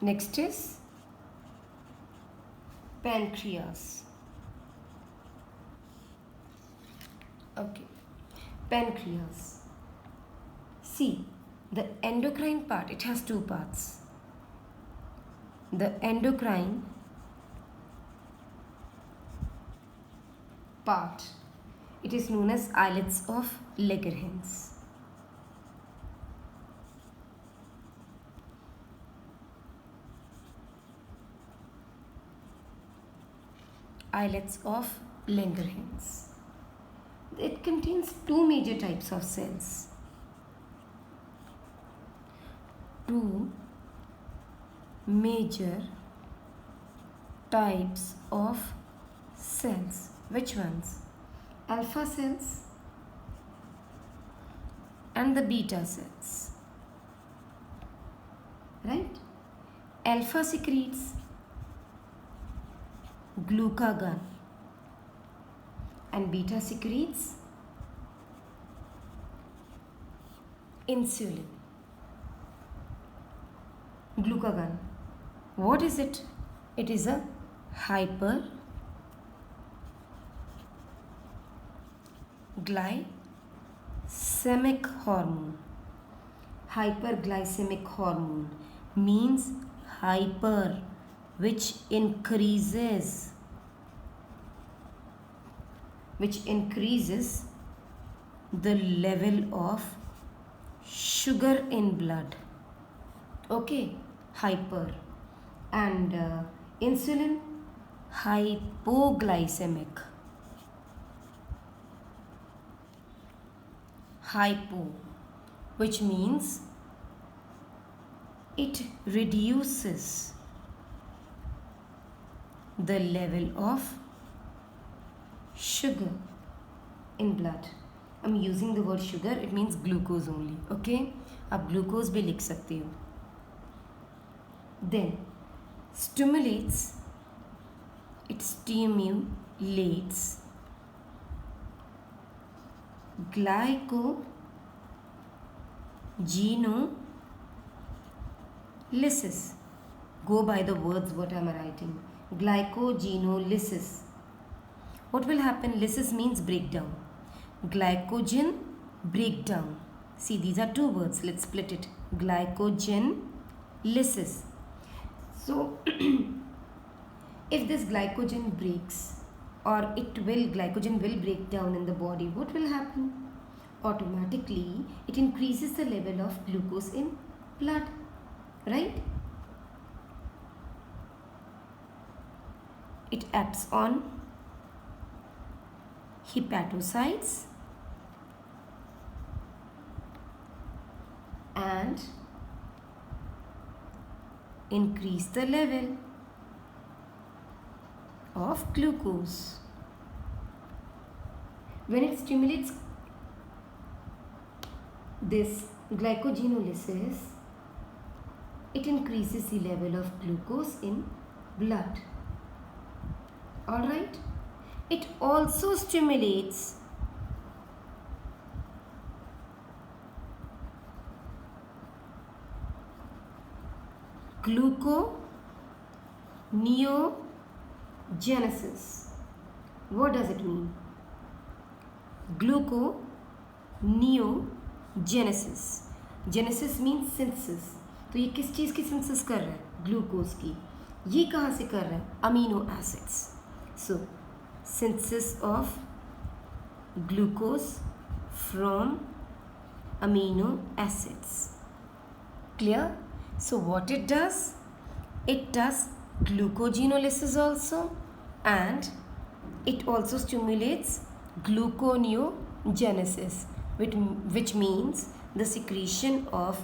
Next is pancreas. Okay, pancreas. See, the endocrine part, it has two parts. The endocrine part, it is known as islets of Langerhans. Islets of Langerhans. It contains two major types of cells. Two major types of cells. Which ones? Alpha cells and the beta cells. Right? Alpha secretes glucagon and beta secretes insulin. Glucagon, what is it? It is a hyperglycemic hormone. Hyperglycemic hormone means hyper, which increases the level of sugar in blood. Okay, hyper. And insulin, hypoglycemic. Hypo, which means it reduces the level of sugar in blood. I'm using the word sugar, it means glucose only. Okay, आप glucose भी लिख सकते हो. Then it stimulates glycogenolysis. Go by the words what I am writing. Glycogenolysis. What will happen? Lysis means breakdown. Glycogen breakdown. See, these are two words. Let's split it. Glycogenolysis. So, if this glycogen breaks, or glycogen will break down in the body, what will happen? Automatically, it increases the level of glucose in blood, right? It acts on hepatocytes and increase the level of glucose. When it stimulates this glycogenolysis, it increases the level of glucose in blood. Alright? It also stimulates gluconeogenesis. What does it mean? Gluconeogenesis. Genesis means synthesis. तो ये किस चीज़ की synthesis कर रहा है? Glucose की. ये कहाँ से कर रहा है? Amino acids. So, synthesis of glucose from amino acids. Clear? So what it does? It does glucogenolysis also, and it also stimulates gluconeogenesis, which means the secretion of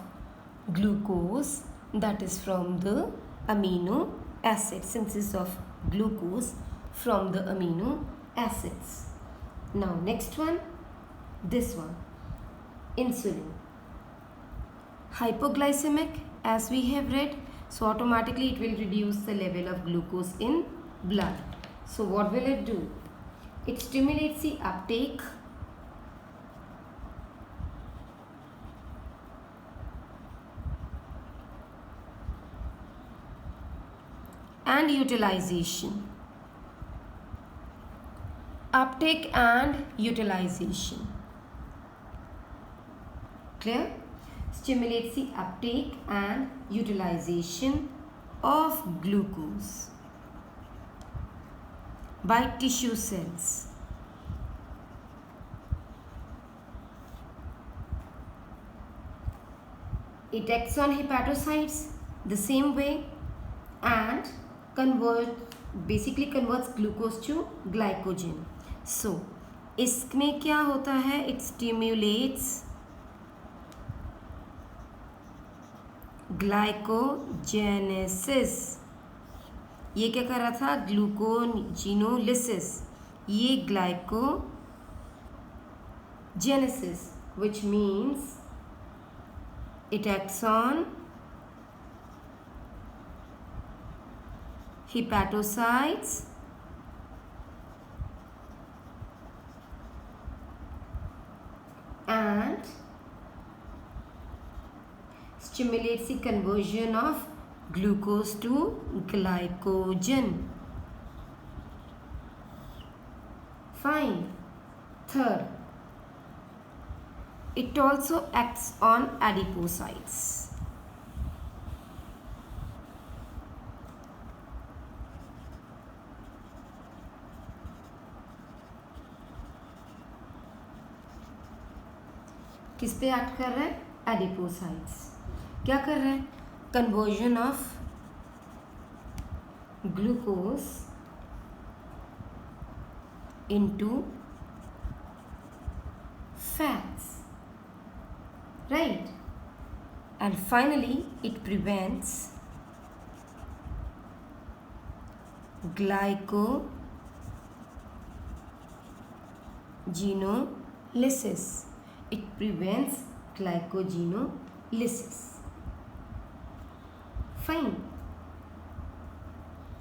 glucose, that is from the amino acid, synthesis of glucose from the amino acids. Now next one, this one, insulin. Hypoglycemic, as we have read, so automatically it will reduce the level of glucose in blood. So what will it do? It stimulates the uptake and utilization. Uptake and utilization. Clear? Stimulates the uptake and utilization of glucose by tissue cells. It acts on hepatocytes the same way and basically converts glucose to glycogen. So इसमें क्या होता है? It stimulates glycogenesis. ये क्या कर रहा था? ग्लूकोजिनोलिसिस. ये glycogenesis, which means it acts on hepatocytes and stimulates the conversion of glucose to glycogen. Fine. Third, it also acts on adipocytes. किस पे एक्ट कर रहा है? एडिपोसाइट्स. क्या कर रहा है? Conversion of glucose into fats, right? And finally it prevents glycogenolysis. It prevents glycogenolysis. Fine.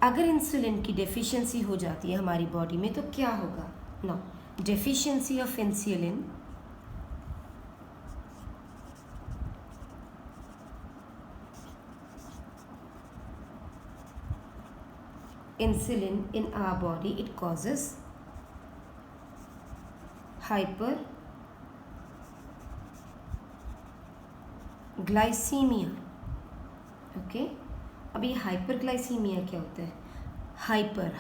अगर इंसुलिन की डेफिशिएंसी हो जाती है हमारी बॉडी में तो क्या होगा? No, deficiency of insulin in our body, it causes hyperglycemia. Okay, अब ये हाइपरग्लाइसीमिया क्या होता है?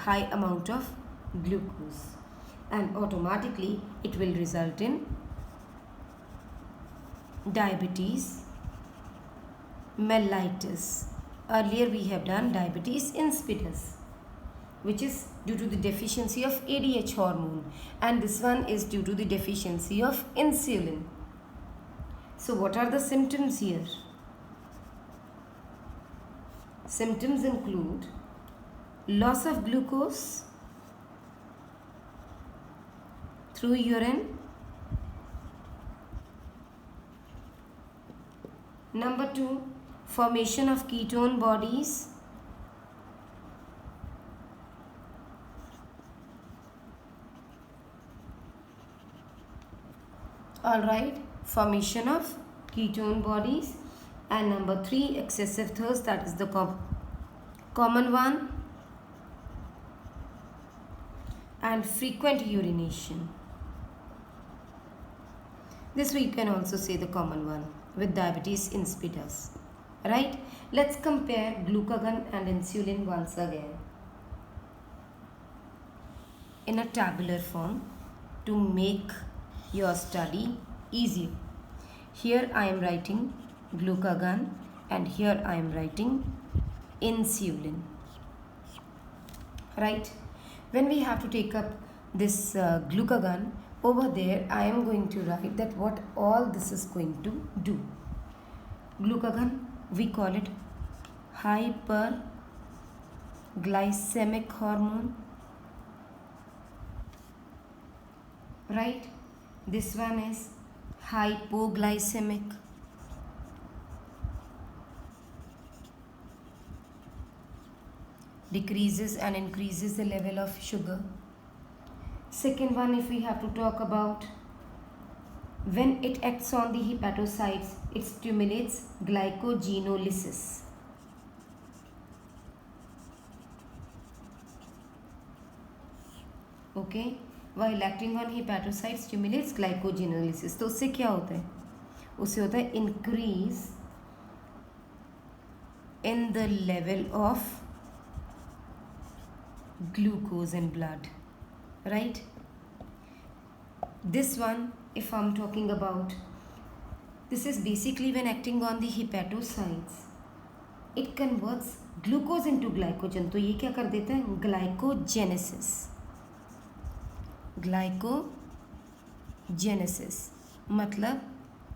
High amount of glucose, and automatically it will result in diabetes mellitus. Earlier we have done diabetes insipidus, which is due to the deficiency of ADH hormone, and this one is due to the deficiency of insulin. So what are the symptoms here? Symptoms include loss of glucose through urine. Number 2, formation of ketone bodies. All right, formation of ketone bodies. And number 3, excessive thirst, that is the common one, and frequent urination. This we can also say the common one with diabetes insipidus. Right? Let's compare glucagon and insulin once again in a tabular form to make your study easier. Here I am writing glucagon and here I am writing insulin. Right? When we have to take up this glucagon, over there I am going to write that what all this is going to do. Glucagon, we call it hyperglycemic hormone. Right? This one is hypoglycemic. Decreases and increases the level of sugar. Second one, if we have to talk about, when it acts on the hepatocytes, it stimulates glycogenolysis. Okay, while acting on hepatocytes stimulates glycogenolysis. तो उससे क्या होता है? उससे होता है increase in the level of glucose in blood, right? This one, if I'm talking about, this is basically when acting on the hepatocytes, it converts glucose into glycogen. तो ये क्या कर देता है? Glycogenesis. Glycogenesis मतलब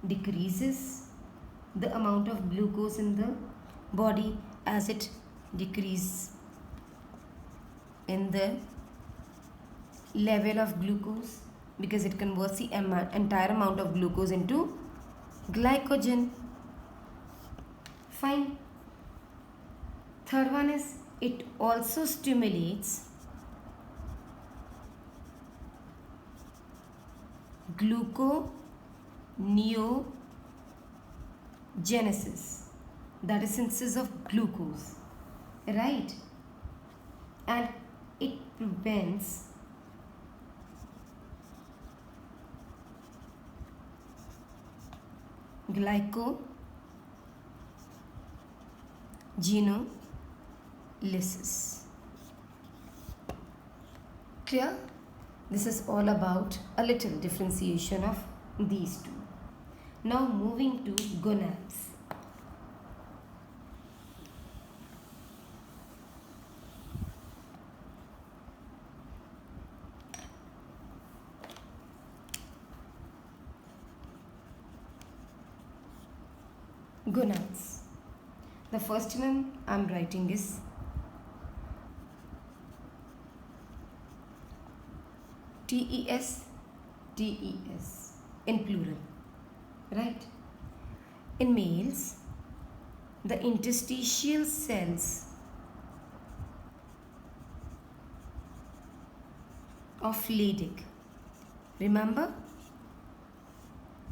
decreases the amount of glucose in the body as it decreases in the level of glucose, because it converts the entire amount of glucose into glycogen. Fine. Third one is it also stimulates gluconeogenesis, that is synthesis of glucose, right? And it prevents glycogenolysis. Clear? This is all about a little differentiation of these two. Now moving to gonads. Gonads. The first one I'm writing is TES, TES in plural, right? In males, the interstitial cells of Leydig. Remember,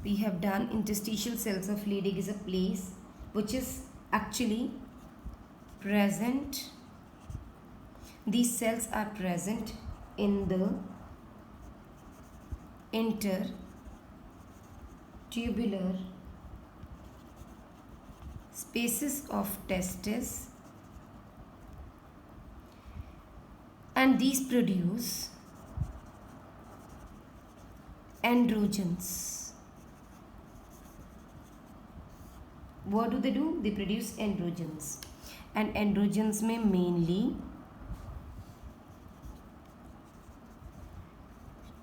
we have done interstitial cells of Leydig is a place which is actually present. These cells are present in the intertubular spaces of testes, and these produce androgens. What do? They produce androgens, and androgens में mainly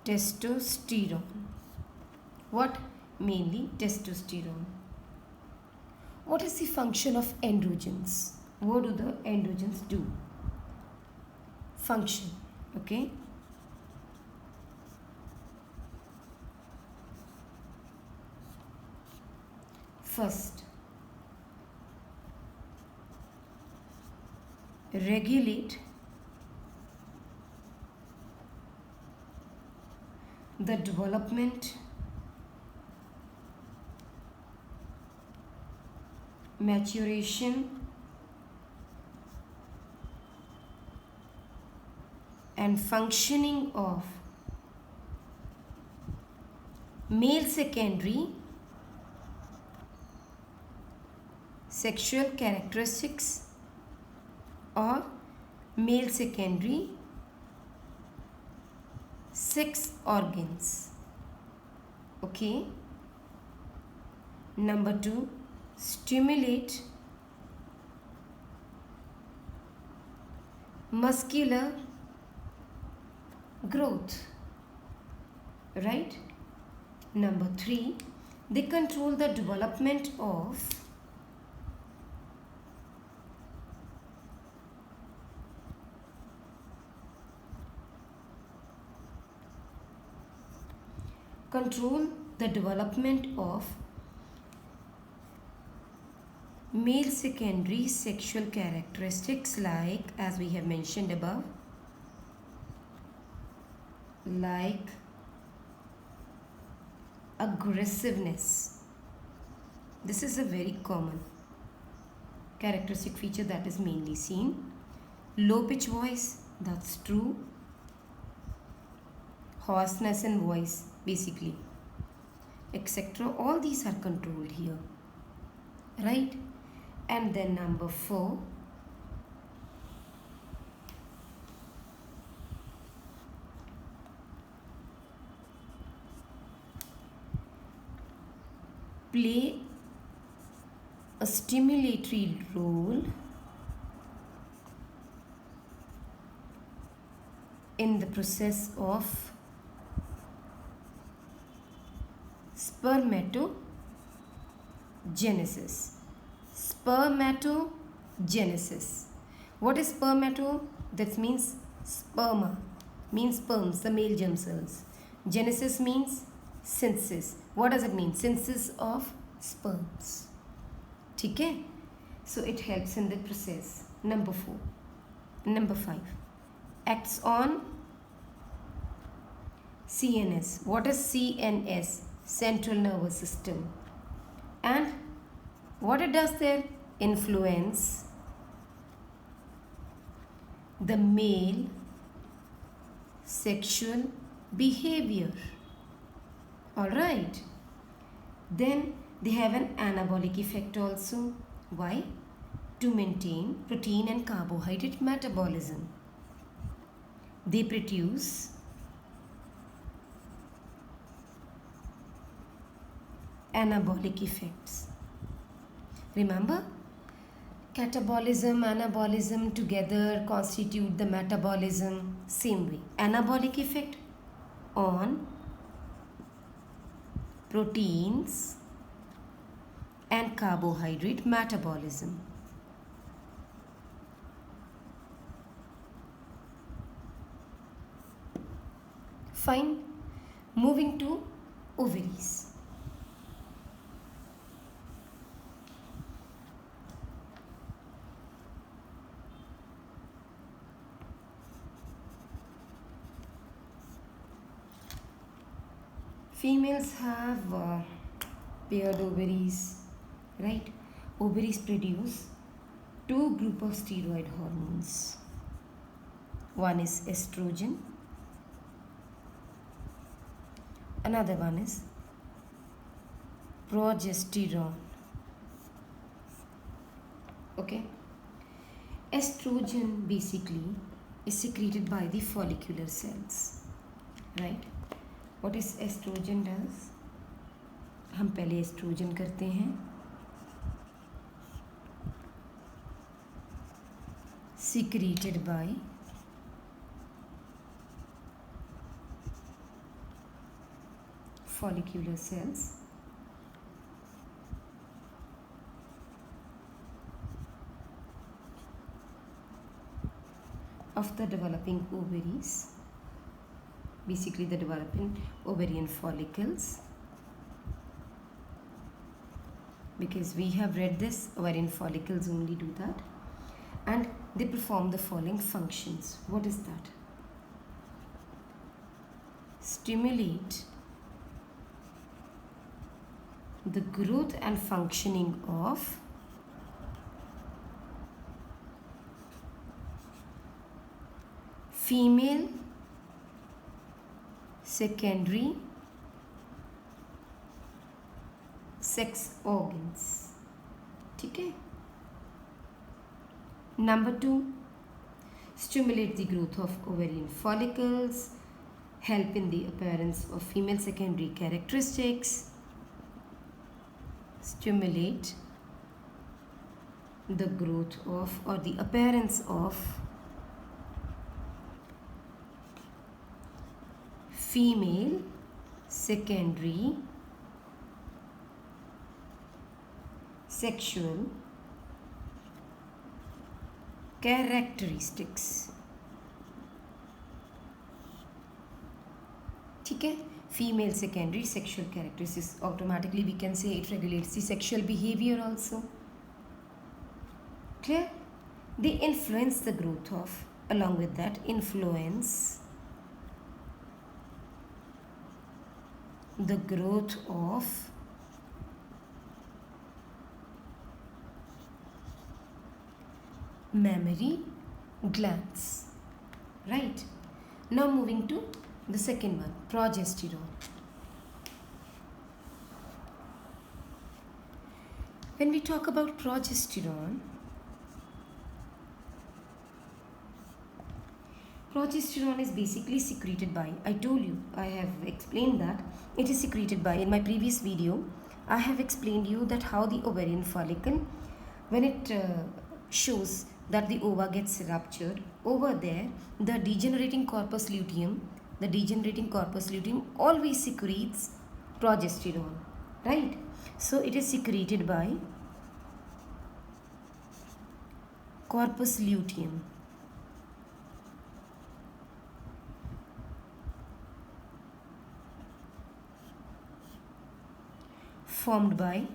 testosterone. What? Mainly testosterone. What is the function of androgens? What do the androgens do? Function, okay? First, regulate the development, maturation, and functioning of male secondary sexual characteristics or male secondary sex organs. Okay. Number 2, stimulate muscular growth, right? Number 3, they control the development of male secondary sexual characteristics, like, as we have mentioned above, like aggressiveness. This is a very common characteristic feature that is mainly seen. Low pitch voice, that's true. hoarseness in voice, basically, etc. All these are controlled here, right? And then number 4, play a stimulatory role in the process of spermatogenesis. Spermatogenesis. What is spermato? That means sperma, means sperms, the male germ cells. Genesis means synthesis. What does it mean? Synthesis of sperms. ठीक है? So it helps in the process. Number 4. Number 5. Acts on CNS. What is CNS? Central nervous system. And what it does there? Influence the male sexual behavior. Alright. Then they have an anabolic effect also. Why? To maintain protein and carbohydrate metabolism. They produce anabolic effects. Remember, catabolism, anabolism together constitute the metabolism. Same way, anabolic effect on proteins and carbohydrate metabolism. Fine. Moving to ovaries. Females have paired ovaries, right? Ovaries produce 2 groups of steroid hormones. One is estrogen, another one is progesterone. Okay, estrogen basically is secreted by the follicular cells, right? What is estrogen does? हम पहले oestrogen करते हैं, secreted by follicular cells, of the developing ovaries, basically the developing ovarian follicles. Because we have read this, ovarian follicles only do that, and they perform the following functions. What is that? Stimulate the growth and functioning of female secondary sex organs. ठीक है? Number 2, stimulate the growth of ovarian follicles, help in the appearance of female secondary characteristics, stimulate the growth of or the appearance of female secondary sexual characteristics. ठीक है? Female secondary sexual characteristics. Automatically we can say it regulates the sexual behavior also. Clear? They influence the growth of, along with that, influence the growth of mammary glands. Right? Now moving to The second one, progesterone. When we talk about progesterone, progesterone is basically secreted by, I told you, I have explained that it is secreted by, in my previous video, I have explained you that how the ovarian follicle, when it shows that the ova gets ruptured, over there, the degenerating corpus luteum always secretes progesterone, right? So it is secreted by corpus luteum. Formed by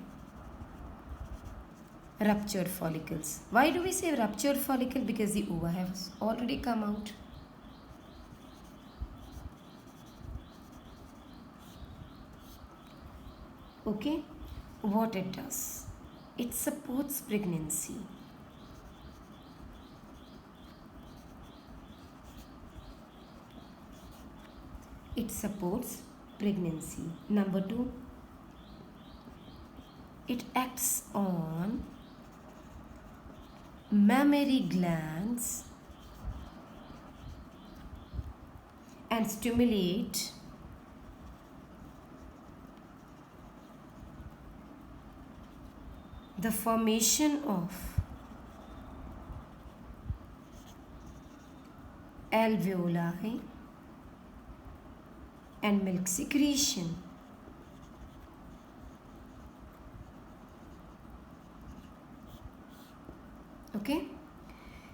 ruptured follicles. Why do we say ruptured follicle? Because the ova has already come out. Okay, what it does? It supports pregnancy. It supports pregnancy. Number 2, it acts on mammary glands and stimulate the formation of alveoli and milk secretion. Okay,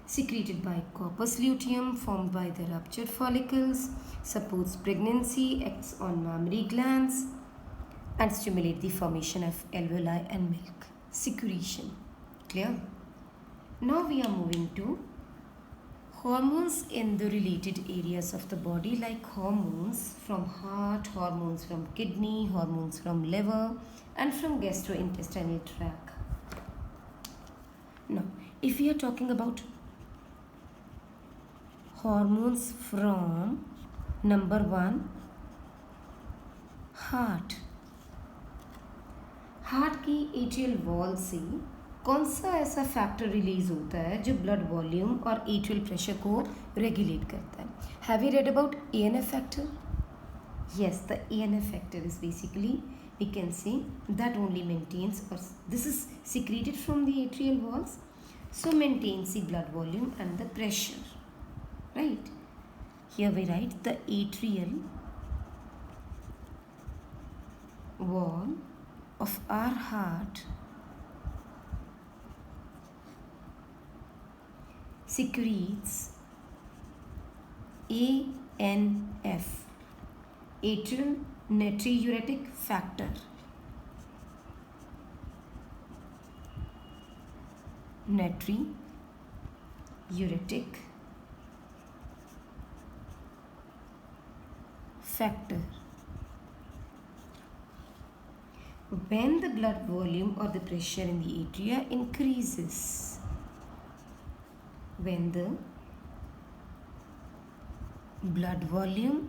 secreted by corpus luteum, formed by the ruptured follicles, supports pregnancy, acts on mammary glands, and stimulate the formation of alveoli and milk secretion. Clear? Now we are moving to hormones in the related areas of the body, like hormones from heart, hormones from kidney, hormones from liver, and from gastrointestinal tract. Now, if we are talking about hormones from number 1, heart की atrial wall से कौन सा ऐसा factor release होता है जो blood volume और atrial pressure को रेगुलेट करता है? Have you read about ANF factor? Yes, the ANF factor is basically, we can say, that only maintains, or this is secreted from the atrial walls, so maintains the blood volume and the pressure, right? Here we write the atrial wall of our heart secretes ANF, atrial natriuretic factor. Natriuretic factor. When the blood volume or the pressure in the atria increases, when the blood volume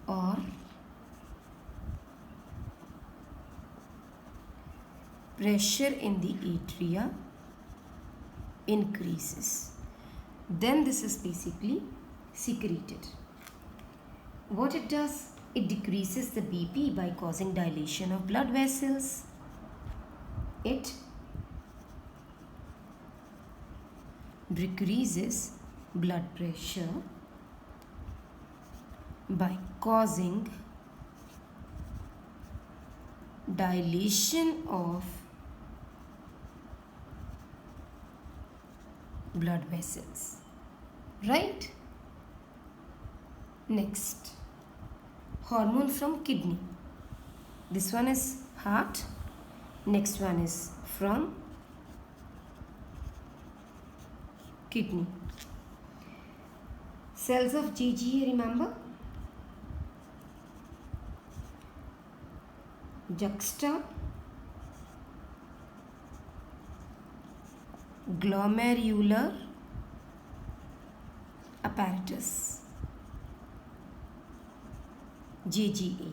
or pressure in the atria increases, then this is basically secreted. What it does? It decreases the BP by causing dilation of blood vessels. It decreases blood pressure by causing dilation of blood vessels, right? Next, hormone from kidney. This one is heart, next one is from kidney. Cells of GGA, remember? Juxta glomerular apparatus, JGA.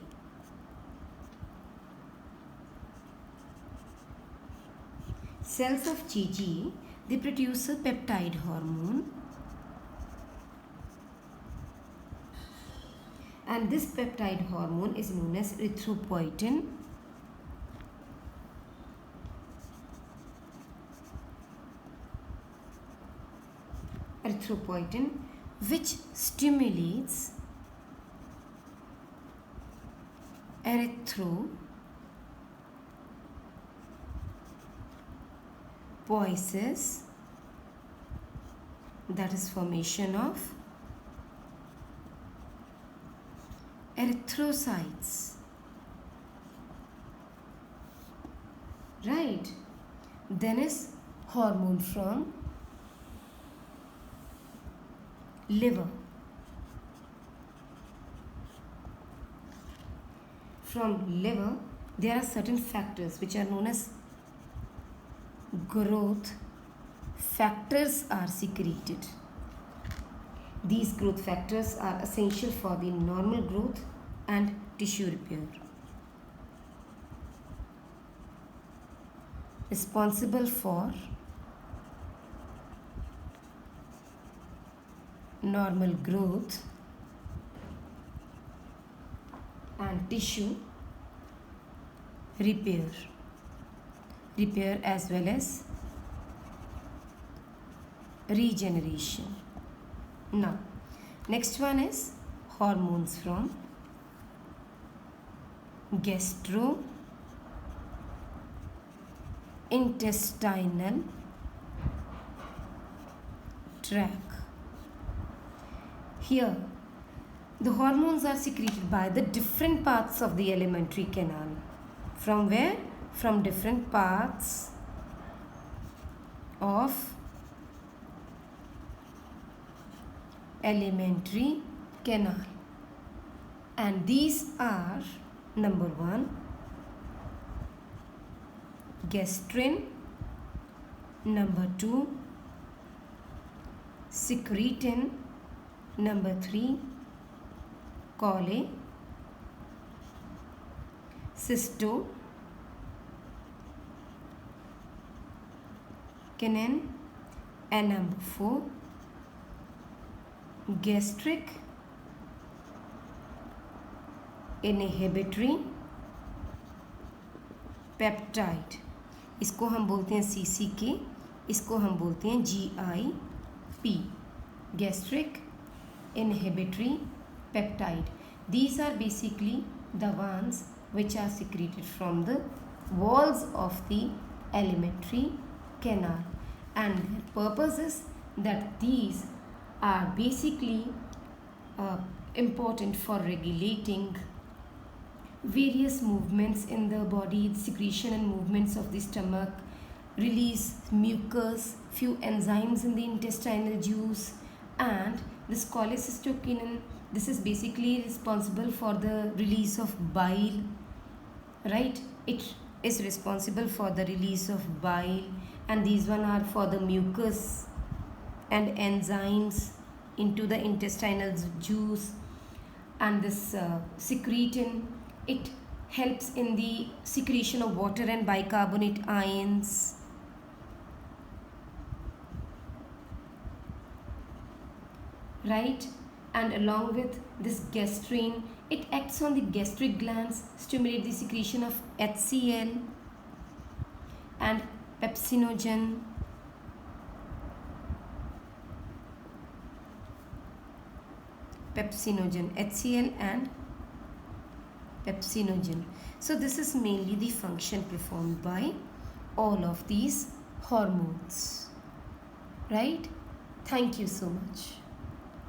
Cells of JGA, they produce a peptide hormone, and this peptide hormone is known as erythropoietin. Erythropoietin, which stimulates erythropoiesis, that is formation of erythrocytes, right? Then is hormone from liver. From liver, there are certain factors which are known as growth factors are secreted. These growth factors are essential for the normal growth and tissue repair. Responsible for normal growth and tissue repair as well as regeneration. Now, next one is hormones from gastrointestinal tract. Here, the hormones are secreted by the different parts of the alimentary canal. From where? From different parts of alimentary canal. And these are, number 1, gastrin, number 2, secretin, number 3, cystokinin, and number 4, gastric inhibitory peptide. इसको हम बोलते हैं CCK, इसको हम बोलते हैं GIP, gastric inhibitory peptide. These are basically the ones which are secreted from the walls of the alimentary canal, and their purpose is that these are basically important for regulating various movements in the body, secretion and movements of the stomach, release mucus, few enzymes in the intestinal juice, and this cholecystokinin, this is basically responsible for the release of bile, right? It is responsible for the release of bile, and these one are for the mucus and enzymes into the intestinal juice. And this secretin, it helps in the secretion of water and bicarbonate ions. Right? And along with this gastrin, it acts on the gastric glands, stimulate the secretion of HCl and pepsinogen. HCl and pepsinogen. So this is mainly the function performed by all of these hormones. Right? Thank you so much.